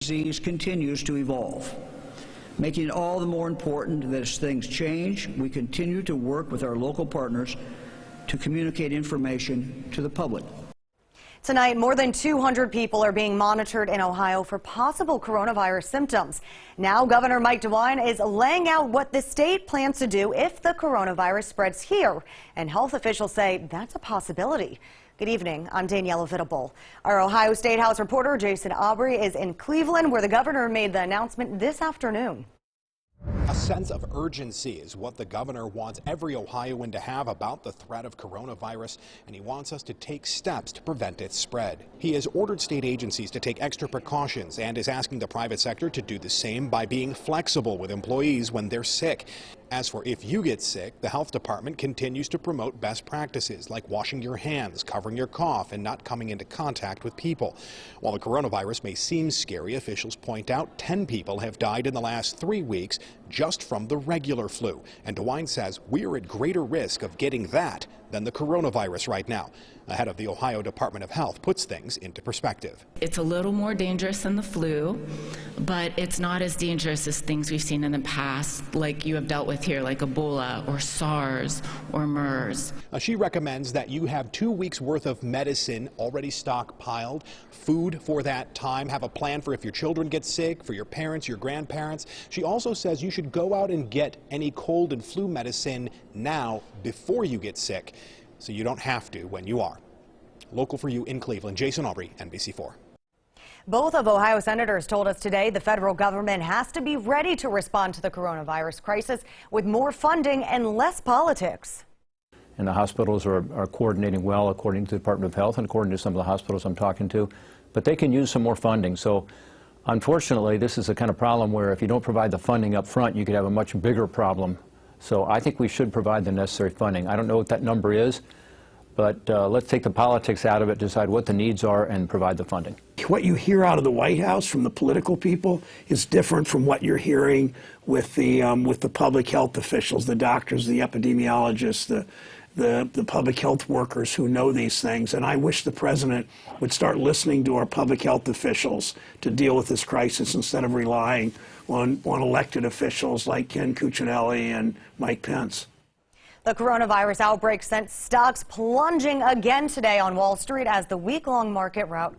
disease continues to evolve, making it all the more important that as things change, we continue to work with our local partners to communicate information to the public. Tonight, more than 200 people are being monitored in Ohio for possible coronavirus symptoms. Now, Governor Mike DeWine is laying out what the state plans to do if the coronavirus spreads here, and health officials say that's a possibility. Good evening. I'm Daniela Vitable. Our Ohio State House reporter Jason Aubrey is in Cleveland, where the governor made the announcement this afternoon. A sense of urgency is what the governor wants every Ohioan to have about the threat of coronavirus, and he wants us to take steps to prevent its spread. He has ordered state agencies to take extra precautions and is asking the private sector to do the same by being flexible with employees when they're sick. As for if you get sick, the health department continues to promote best practices like washing your hands, covering your cough, and not coming into contact with people. While the coronavirus may seem scary, officials point out 10 people have died in the last 3 weeks just from the regular flu. And DeWine says we're at greater risk of getting that than the coronavirus right now. The head of the Ohio Department of Health puts things into perspective. It's a little more dangerous than the flu, but it's not as dangerous as things we've seen in the past, like you have dealt with here, like Ebola or SARS or MERS. She recommends that you have 2 weeks worth of medicine already stockpiled, food for that time, have a plan for if your children get sick, for your parents, your grandparents. She also says you should go out and get any cold and flu medicine now before you get sick, so you don't have to when you are. Local for you in Cleveland, Jason Aubrey, NBC4. Both of Ohio senators told us today the federal government has to be ready to respond to the coronavirus crisis with more funding and less politics. And the hospitals are coordinating well, according to the Department of Health and according to some of the hospitals I'm talking to. But they can use some more funding. So unfortunately, this is a kind of problem where if you don't provide the funding up front, you could have a much bigger problem. So I think we should provide the necessary funding. I don't know what that number is, but let's take the politics out of it, decide what the needs are, and provide the funding. What you hear out of the White House from the political people is different from what you're hearing with the public health officials, the doctors, the epidemiologists, the public health workers who know these things. And I wish the president would start listening to our public health officials to deal with this crisis instead of relying on elected officials like Ken Cuccinelli and Mike Pence. The coronavirus outbreak sent stocks plunging again today on Wall Street as the week-long market rout